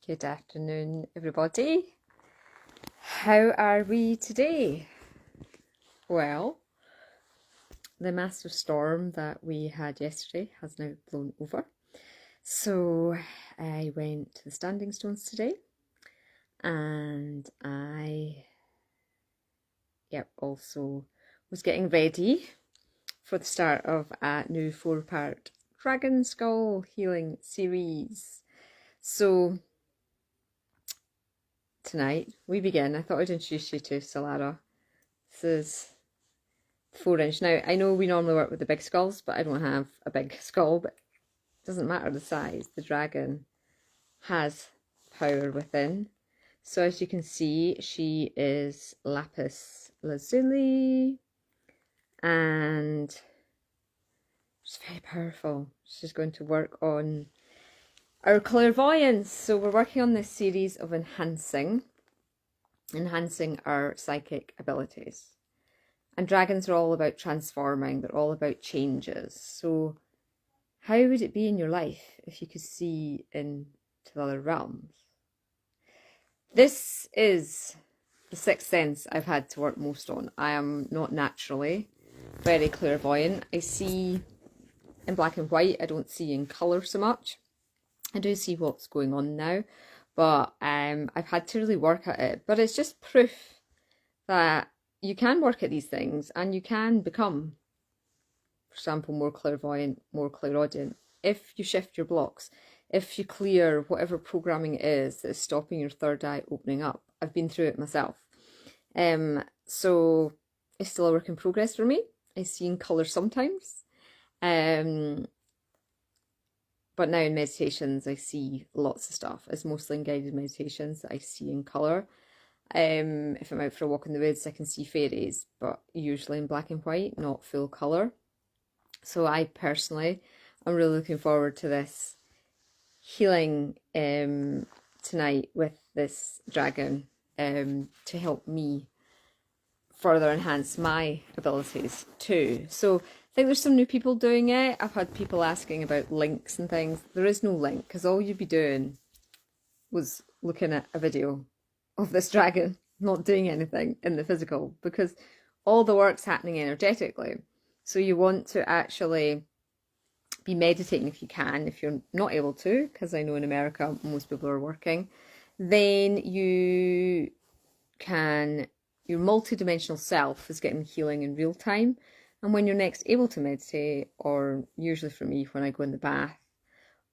Good afternoon, everybody. How are we today? Well, the massive storm that we had yesterday has now blown over. So I went to the Standing Stones today and I also was getting ready for the start of a new 4-part Dragon Skull healing series. So tonight we begin. I thought I'd introduce you to Silara. This is 4-inch. Now, I know we normally work with the big skulls, but I don't have a big skull, but it doesn't matter the size. The dragon has power within. So as you can see, she is Lapis Lazuli, and she's very powerful. She's going to work on our clairvoyance. So we're working on this series of enhancing our psychic abilities. And dragons are all about transforming. They're all about changes. So how would it be in your life if you could see into the other realms? This is the sixth sense I've had to work most on. I am not naturally very clairvoyant. I see in black and white. I don't see in colour so much. I do see what's going on now, but I've had to really work at it. But it's just proof that you can work at these things and you can become, for example, more clairvoyant, more clairaudient, if you shift your blocks, if you clear whatever programming it is that is stopping your third eye opening up. I've been through it myself. So it's still a work in progress for me. I see in colour sometimes. But now in meditations, I see lots of stuff. It's mostly in guided meditations that I see in colour. If I'm out for a walk in the woods, I can see fairies, but usually in black and white, not full colour. So I personally, I'm really looking forward to this healing tonight with this dragon to help me further enhance my abilities too. So I think there's some new people doing it. I've had people asking about links and things. There is no link, because all you'd be doing was looking at a video of this dragon, not doing anything in the physical, because all the work's happening energetically. So you want to actually be meditating if you can. If you're not able to, because I know in America most people are working, then you can, your multi-dimensional self is getting healing in real time. And when you're next able to meditate, or usually for me when I go in the bath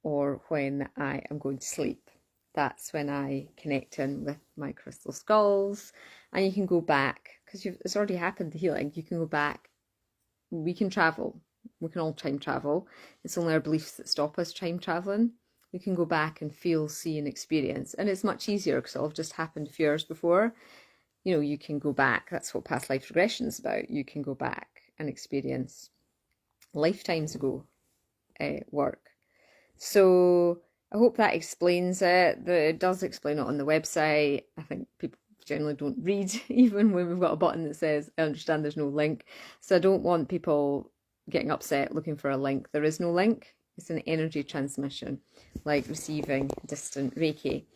or when I am going to sleep, that's when I connect in with my crystal skulls. And you can go back, because it's already happened, the healing. You can go back. We can travel. We can all time travel. It's only our beliefs that stop us time traveling. We can go back and feel, see and experience. And it's much easier because it'll have just happened a few years before. You know, you can go back. That's what past life regression is about. You can go back and experience lifetimes ago work. So I hope that explains it. It does explain it on the website. I think people generally don't read, even when we've got a button that says, I understand there's no link. So I don't want people getting upset looking for a link. There is no link. It's an energy transmission, like receiving distant Reiki.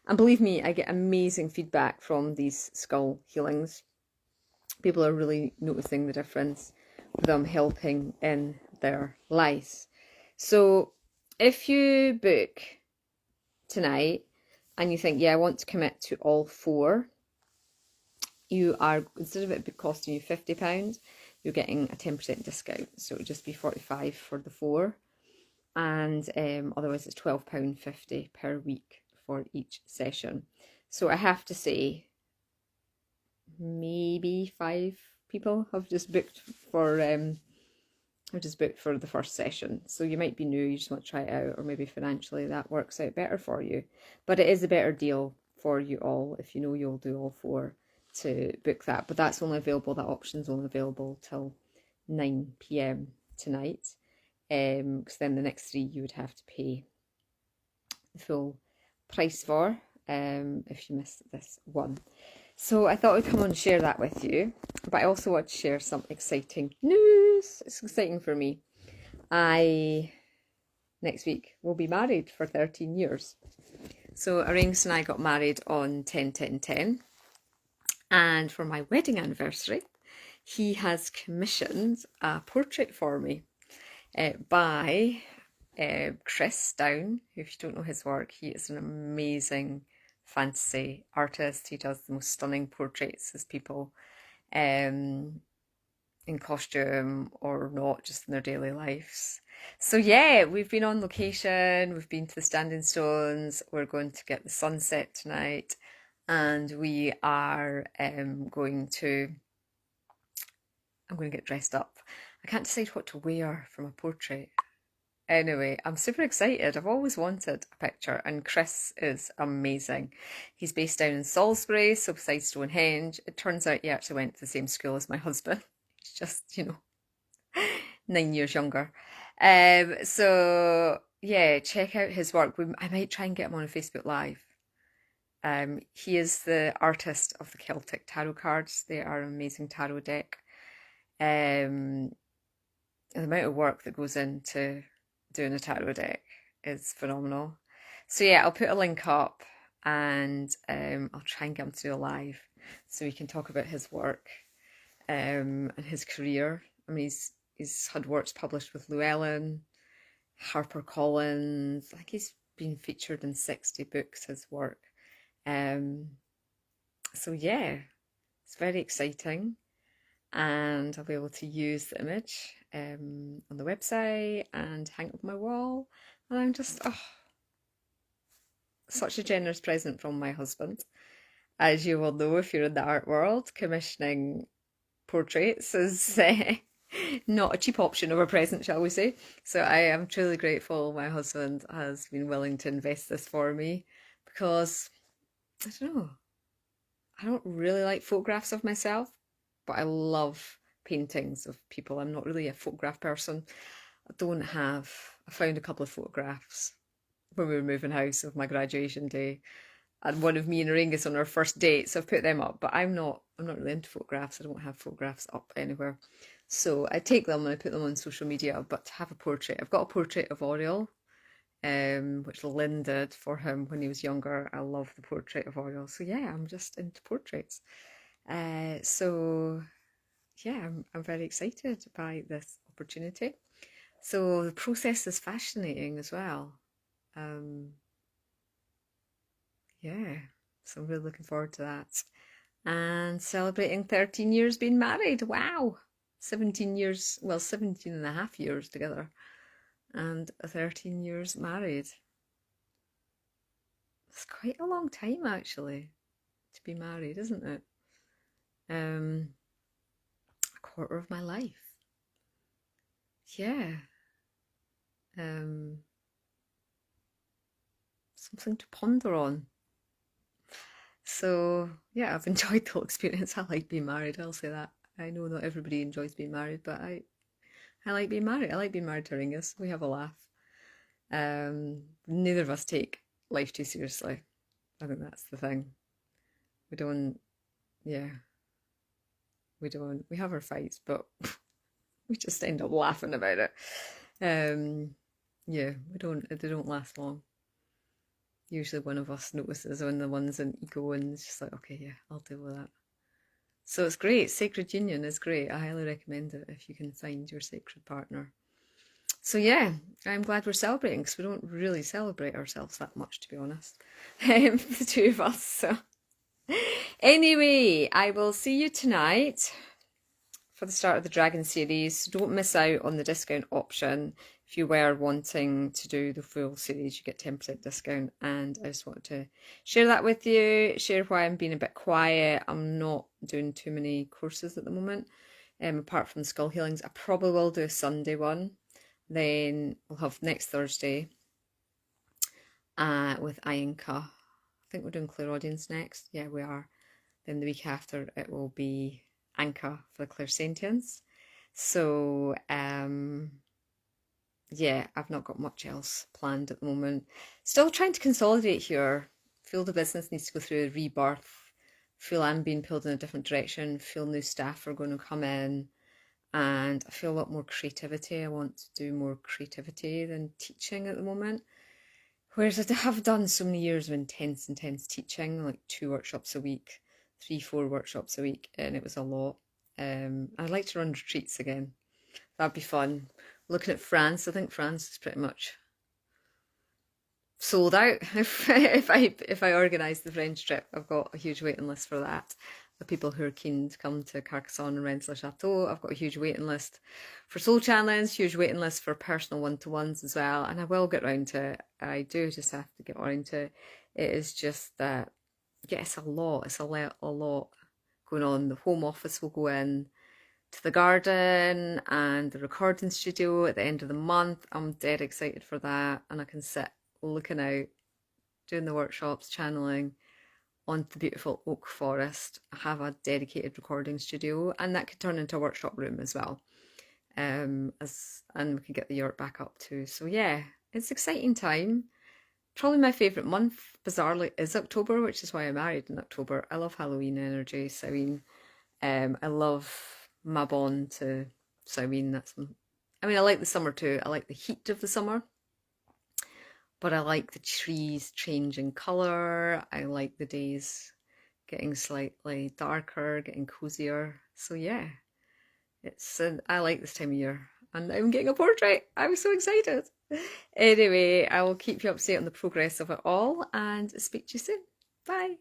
And believe me, I get amazing feedback from these skull healings. People are really noticing the difference with them helping in their lives. So if you book tonight and you think, yeah, I want to commit to all 4, you are, instead of it costing you £50, you're getting a 10% discount. So it would just be £45 for the 4. And otherwise it's £12.50 per week for each session. So I have to say, maybe 5 people have just booked for the first session. So you might be new, you just want to try it out, or maybe financially that works out better for you. But it is a better deal for you all if you know you'll do all 4 to book that. But that's only available, that option's only available till 9 p.m. tonight. Because then the next 3 you would have to pay the full price for if you missed this one. So I thought I'd come on and share that with you, but I also want to share some exciting news. It's exciting for me. I next week will be married for 13 years. So Auraengus and I got married on 10-10-10, and for my wedding anniversary, he has commissioned a portrait for me by Chris Down. If you don't know his work, he is an amazing fantasy artist. He does the most stunning portraits of people in costume or not, just in their daily lives. So yeah, we've been on location, we've been to the Standing Stones, we're going to get the sunset tonight, and we are going to, I'm going to get dressed up. I can't decide what to wear for my portrait. Anyway, I'm super excited. I've always wanted a picture, and Chris is amazing. He's based down in Salisbury, so beside Stonehenge. It turns out he actually went to the same school as my husband. He's just, 9 years younger. So yeah, check out his work. I might try and get him on a Facebook Live. He is the artist of the Celtic tarot cards. They are an amazing tarot deck. The amount of work that goes into doing a tarot deck is phenomenal. So yeah, I'll put a link up, and I'll try and get him to do a live so we can talk about his work and his career. I mean, he's had works published with Llewellyn, HarperCollins. I think he's been featured in 60 books, his work. So yeah, it's very exciting, and I'll be able to use the image on the website and hang it up on my wall. And I'm just, such a generous present from my husband. As you will know if you're in the art world, commissioning portraits is not a cheap option of a present, shall we say. So I am truly grateful my husband has been willing to invest this for me, because, I don't know, I don't really like photographs of myself, but I love paintings of people. I'm not really a photograph person. I found a couple of photographs when we were moving house of my graduation day, and one of me and Auraengus on our first date, so I've put them up, but I'm not really into photographs. I don't have photographs up anywhere. So I take them and I put them on social media, but to have a portrait, I've got a portrait of Oriel, which Lynn did for him when he was younger. I love the portrait of Oriel. So yeah, I'm just into portraits. So yeah, I'm very excited by this opportunity. So the process is fascinating as well. Yeah, so I'm really looking forward to that. And celebrating 13 years being married. Wow. 17 years, well, 17 and a half years together, and 13 years married. It's quite a long time, actually, to be married, isn't it? A quarter of my life. Yeah. Something to ponder on. So yeah, I've enjoyed the whole experience. I like being married, I'll say that. I know not everybody enjoys being married, but I like being married. I like being married to Auraengus. We have a laugh. Neither of us take life too seriously. I think that's the thing. We don't, yeah, we don't. We have our fights, but we just end up laughing about it. Yeah, they don't last long. Usually one of us notices when the one's in ego, and it's just like, okay, yeah, I'll deal with that. So it's great. Sacred Union is great. I highly recommend it if you can find your sacred partner. So yeah, I'm glad we're celebrating, because we don't really celebrate ourselves that much, to be honest. The two of us. So anyway, I will see you tonight for the start of the Dragon series. Don't miss out on the discount option. If you were wanting to do the full series, you get 10% discount, and I just wanted to share that with you, share why I'm being a bit quiet. I'm not doing too many courses at the moment, apart from the skull healings. I probably will do a Sunday one, then we'll have next Thursday with Ianka. I think we're doing clairaudience next. Yeah, we are. Then the week after it will be Anka for the clairsentience. So yeah, I've not got much else planned at the moment. Still trying to consolidate here. Feel the business needs to go through a rebirth. Feel I'm being pulled in a different direction. Feel new staff are going to come in. And I feel a lot more creativity. I want to do more creativity than teaching at the moment, Whereas I have done so many years of intense teaching, like 2 workshops a week, 3, 4 workshops a week, and it was a lot. I'd like to run retreats again. That'd be fun. Looking at France, I think France is pretty much sold out. If I organise the French trip, I've got a huge waiting list for that. The people who are keen to come to Carcassonne and Rennes-le-Chateau, I've got a huge waiting list for soul channelings, huge waiting list for personal one-to-ones as well, and I will get round to it. I do just have to get around to it. It is just that, yeah, it's a lot. It's a lot going on. The home office will go in to the garden and the recording studio at the end of the month. I'm dead excited for that, and I can sit looking out, doing the workshops, channeling onto the beautiful oak forest. I have a dedicated recording studio, and that could turn into a workshop room as well. And we can get the yurt back up too. So yeah, it's an exciting time. Probably my favourite month, bizarrely, is October, which is why I married in October. I love Halloween energy, Samhain. I love my bond to Samhain. I like the summer too. I like the heat of the summer, but I like the trees changing colour. I like the days getting slightly darker, getting cozier. So yeah, I like this time of year, and I'm getting a portrait. I'm so excited. Anyway, I will keep you up to date on the progress of it all, and speak to you soon. Bye.